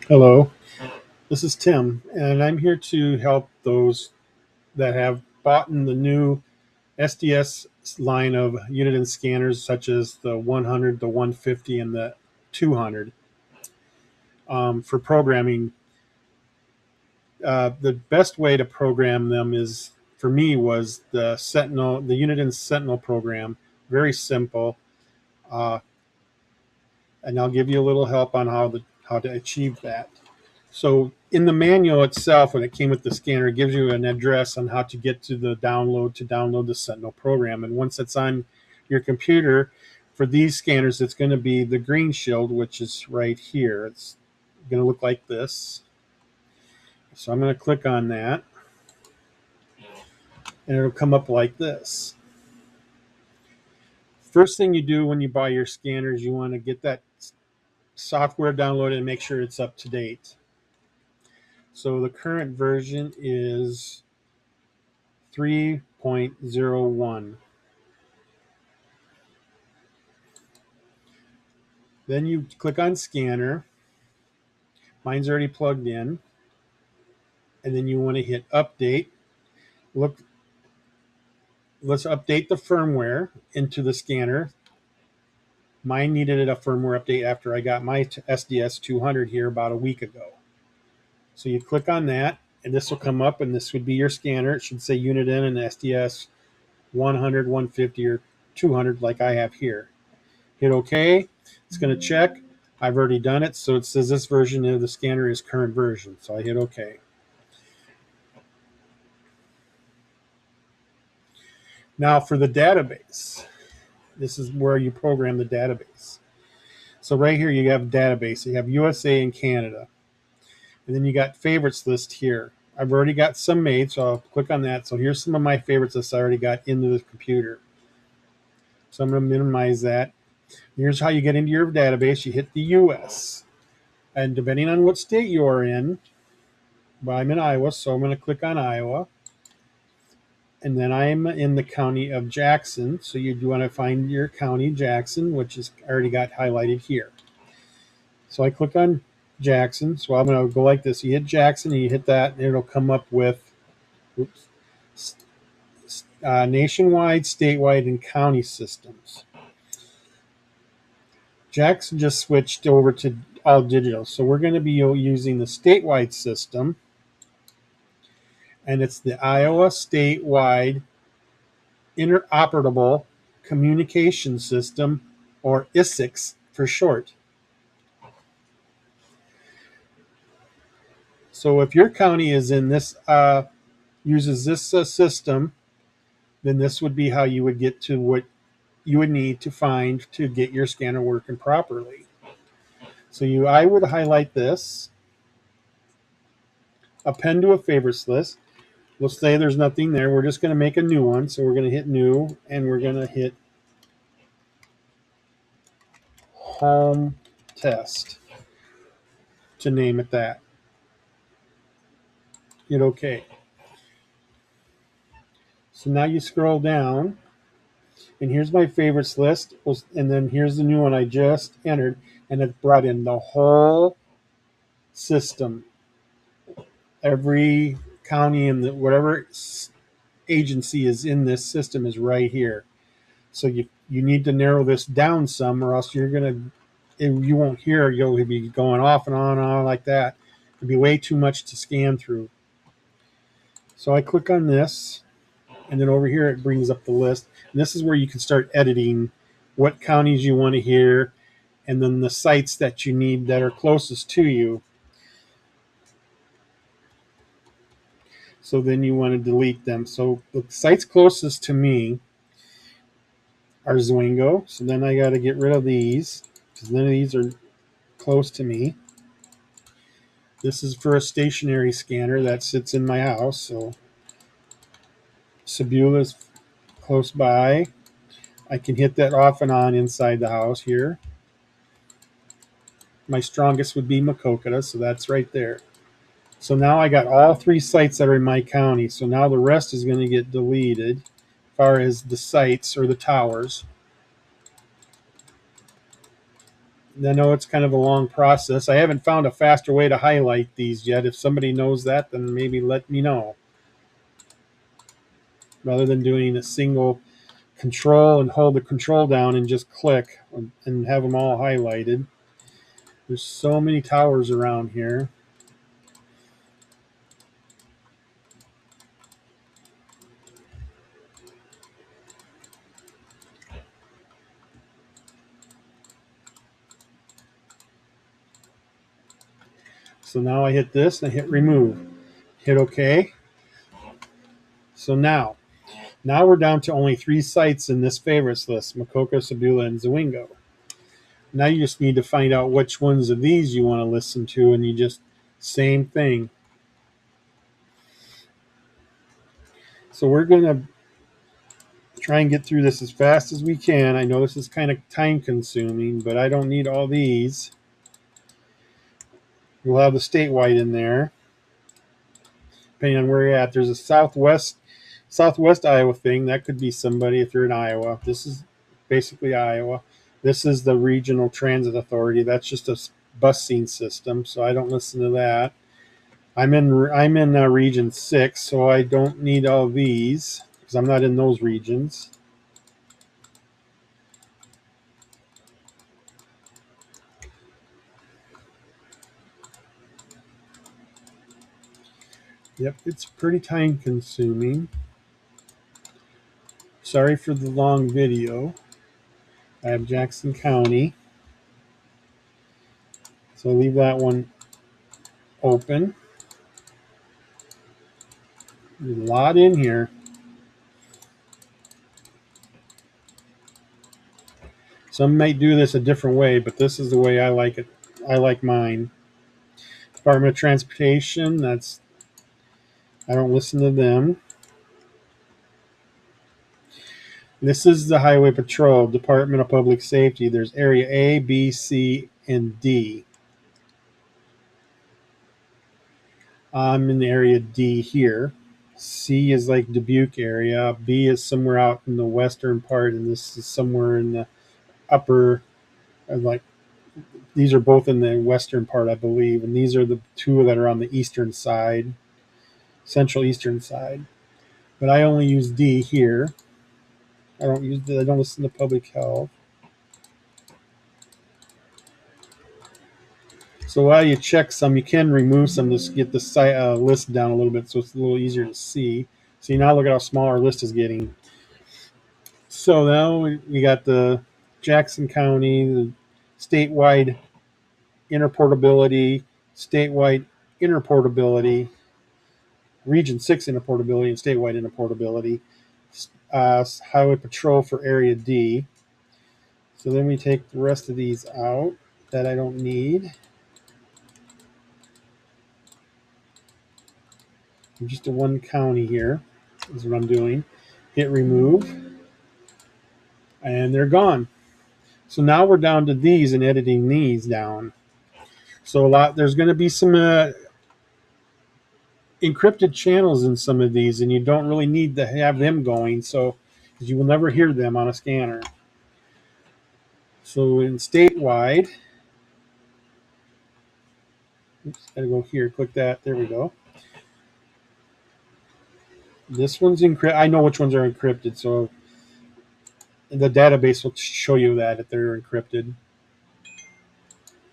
Hello, this is Tim, and I'm here to help those that have bought in the new SDS line of Uniden scanners, such as the 100, the 150, and the 200. For programming, the best way to program them is, for me, was the Sentinel, the Uniden Sentinel program. Very simple, uh, and I'll give you a little help on how to achieve that. So in the manual itself, when it came with the scanner, it gives you an address on how to get to the download to download the Sentinel program. And once it's on your computer, for these scanners, it's going to be the green shield, which is right here. It's going to look like this. So I'm going to click on that, and it'll come up like this. First thing you do when you buy your scanners, you want to get that software downloaded and make sure it's up to date. So the current version is 3.01. Then you click on scanner. Mine's already plugged in. And then you want to hit update. Look, let's update the firmware into the scanner. Mine needed a firmware update after I got my SDS 200 here about a week ago. So you click on that, and this will come up, and this would be your scanner. It should say Uniden and SDS 100, 150, or 200 like I have here. Hit OK. It's going to check. I've already done it, so it says this version of the scanner is current version. So I hit OK. Now for the database, this is where you program the database. So right here you have database. You have USA and Canada. And then you got favorites list here. I've already got some made, so I'll click on that. So here's some of my favorites lists I already got into the computer. So I'm going to minimize that. Here's how you get into your database. You hit the US. And depending on what state you are in, well, I'm in Iowa, so I'm going to click on Iowa. And then I'm in the county of Jackson. So you do want to find your county, Jackson, which is already got highlighted here. So I click on Jackson. So I'm going to go like this. You hit Jackson, and you hit that, and it'll come up with nationwide, statewide, and county systems. Jackson just switched over to all digital. So we're going to be using the statewide system, and it's the Iowa Statewide Interoperable Communication System, or ISIX for short. So if your county is in this, uses this system, then this would be how you would get to what you would need to find to get your scanner working properly. So I would highlight this, append to a favorites list. We'll say there's nothing there. We're just going to make a new one. So we're going to hit new, and we're going to hit home test to name it that. Hit OK. So now you scroll down, and here's my favorites list. And then here's the new one I just entered, and it brought in the whole system. Every county and whatever agency is in this system is right here. So you need to narrow this down some, or else you're going to, you won't hear, you'll be going off and on like that. It'll be way too much to scan through. So I click on this, and then over here it brings up the list. And this is where you can start editing what counties you want to hear, and then the sites that you need that are closest to you. So then you want to delete them. So the sites closest to me are Zwingo. So then I got to get rid of these because none of these are close to me. This is for a stationary scanner that sits in my house. So Sebula is close by. I can hit that off and on inside the house here. My strongest would be Makokata, so that's right there. So now I got all three sites that are in my county. So now the rest is going to get deleted as far as the sites or the towers. I know it's kind of a long process. I haven't found a faster way to highlight these yet. If somebody knows that, then maybe let me know. Rather than doing a single control and hold the control down and just click and have them all highlighted. There's so many towers around here. So now I hit this and I hit remove. Hit OK. So now we're down to only 3 sites in this favorites list: Makoko, Sabula, and Zwingo. Now you just need to find out which ones of these you want to listen to, and you just same thing. So we're going to try and get through this as fast as we can. I know this is kind of time consuming, but I don't need all these. We'll have the statewide in there, depending on where you're at. There's a southwest Iowa thing. That could be somebody if you're in Iowa. This is basically Iowa. This is the Regional Transit Authority. That's just a busing system, so I don't listen to that. I'm in Region 6, so I don't need all these because I'm not in those regions. Yep, it's pretty time consuming. Sorry for the long video. I have Jackson County. So leave that one open. There's a lot in here. Some might do this a different way, but this is the way I like it. I like mine. Department of Transportation, I don't listen to them. This is the Highway Patrol, Department of Public Safety. There's Area A, B, C, and D. I'm in the area D here. C is like Dubuque area. B is somewhere out in the western part, and this is somewhere in the upper, like these are both in the western part, I believe, and these are the 2 that are on the eastern side, central eastern side. But I only use D here. I don't listen to public health. So while you check some, you can remove some to get the list down a little bit, so it's a little easier to see. See, now look at how small our list is getting. So now we got the Jackson County, the statewide interportability, statewide interportability, Region 6 interportability, and statewide interportability. Highway Patrol for Area D. So then we take the rest of these out that I don't need. I'm just a 1 county here is what I'm doing. Hit remove. And they're gone. So now we're down to these and editing these down. So there's going to be some encrypted channels in some of these, and you don't really need to have them going, so because you will never hear them on a scanner. So in statewide, oops, gotta go here, click that, there we go. This one's encrypted. I know which ones are encrypted, so the database will show you that if they're encrypted.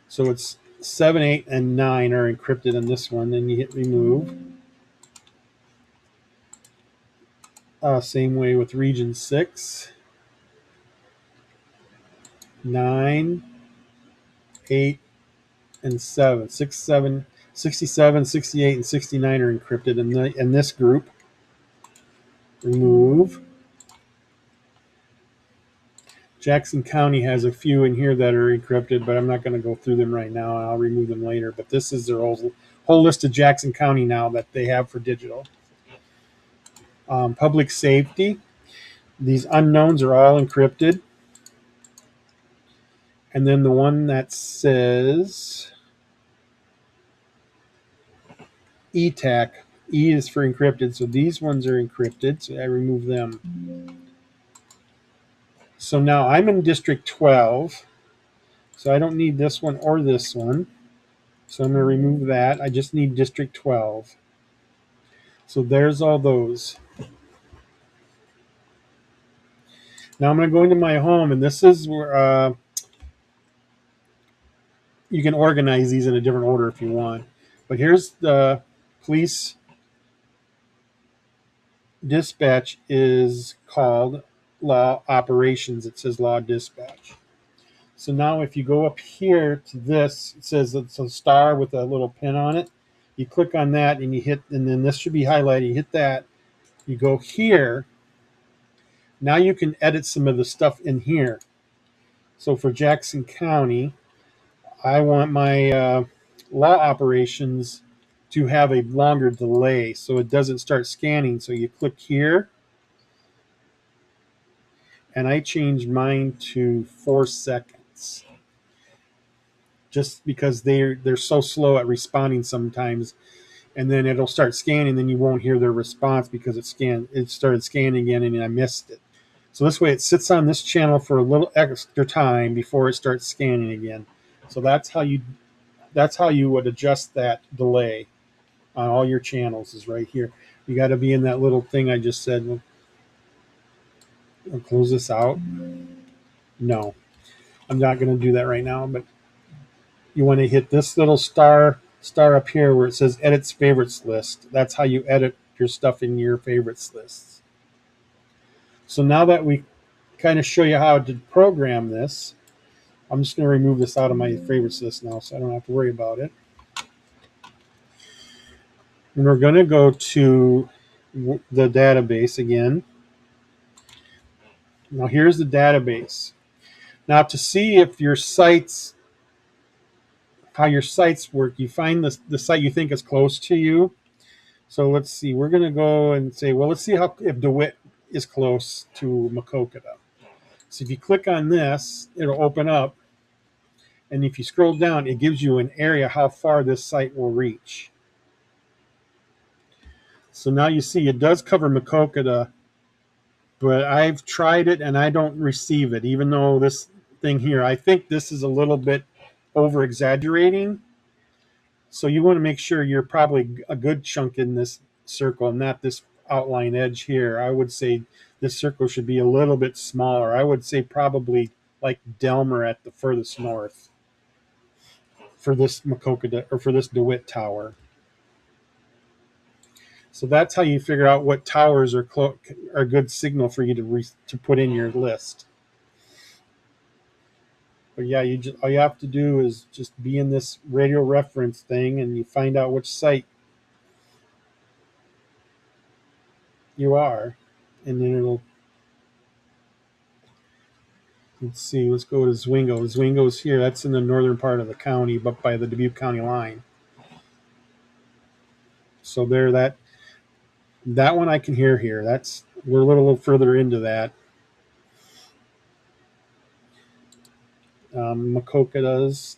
So it's 7, 8, and 9 are encrypted in this one. Then you hit remove. Same way with region 6, 9, 8, and 7. 6, 7, 67, 68, and 69 are encrypted in this group. Remove. Jackson County has a few in here that are encrypted, but I'm not going to go through them right now. I'll remove them later. But this is their whole list of Jackson County now that they have for digital. Public safety. These unknowns are all encrypted. And then the one that says ETAC. E is for encrypted, so these ones are encrypted, so I remove them. So now I'm in District 12. So I don't need this one or this one. So I'm going to remove that. I just need District 12. So there's all those. Now I'm going to go into my home, and this is where you can organize these in a different order if you want. But here's the police dispatch is called law operations. It says law dispatch. So now if you go up here to this, it says it's a star with a little pin on it. You click on that and you hit, and then this should be highlighted. You hit that. You go here. Now you can edit some of the stuff in here. So for Jackson County, I want my law operations to have a longer delay so it doesn't start scanning. So you click here, and I changed mine to 4 seconds just because they're so slow at responding sometimes, and then it'll start scanning, then you won't hear their response because it started scanning again and I missed it. So this way it sits on this channel for a little extra time before it starts scanning again. So that's how you would adjust that delay on all your channels, is right here. You got to be in that little thing I just said. I'll close this out. No, I'm not going to do that right now, but you want to hit this little star up here where it says edit favorites list. That's how you edit your stuff in your favorites lists. So now that we kind of show you how to program this, I'm just going to remove this out of my favorites list now so I don't have to worry about it. And we're going to go to the database again. Now here's the database. Now to see if your sites, how your sites work, you find the site you think is close to you. So let's see, we're going to go and say, well, let's see if DeWitt is close to Makokata. So if you click on this, it'll open up. And if you scroll down, it gives you an area how far this site will reach. So now you see it does cover Makokata, but I've tried it and I don't receive it, even though this thing here, I think this is a little bit over exaggerating. So you want to make sure you're probably a good chunk in this circle, not this outline edge here. I would say this circle should be a little bit smaller. I would say probably like Delmer at the furthest north for this Makokata, or for this DeWitt tower. So that's how you figure out what towers are a good signal for you to put in your list. But yeah, all you have to do is just be in this radio reference thing, and you find out which site you are, and then it'll. Let's see. Let's go to Zwingo. Zwingo's here. That's in the northern part of the county, but by the Dubuque County line. So there, that one I can hear here. We're a little further into that. Makoka does.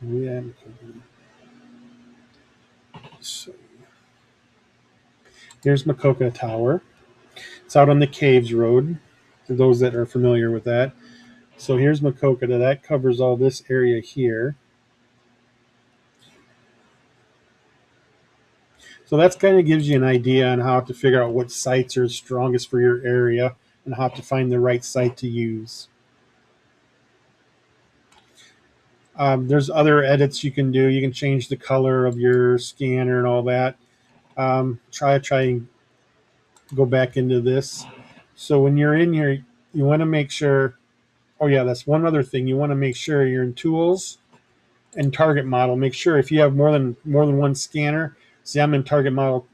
Yeah. So here's Makokata Tower. It's out on the Caves Road, for those that are familiar with that. So here's Makokata. That covers all this area here. So that's kind of gives you an idea on how to figure out what sites are strongest for your area and how to find the right site to use. There's other edits you can do. You can change the color of your scanner and all that. Try and go back into this. So when you're in here, you want to make sure. Oh yeah, that's one other thing. You want to make sure you're in Tools and Target Model. Make sure if you have more than one scanner. See, I'm in Target Model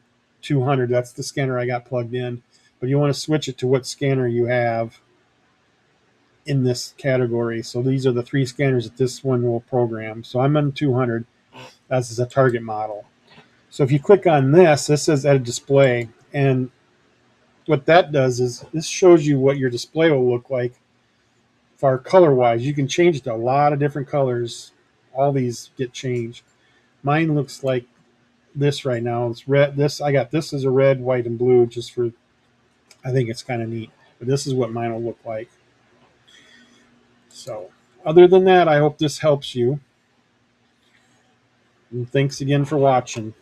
200. That's the scanner I got plugged in. But you want to switch it to what scanner you have in this category. So these are the 3 scanners that this one will program. So I'm on 200. That's a Target Model. So if you click on this says Edit Display. And what that does is this shows you what your display will look like for color-wise. You can change it to a lot of different colors. All these get changed. Mine looks like this right now. It's red. I got this as a red, white, and blue just for, I think it's kind of neat. But this is what mine will look like. So other than that, I hope this helps you. And thanks again for watching.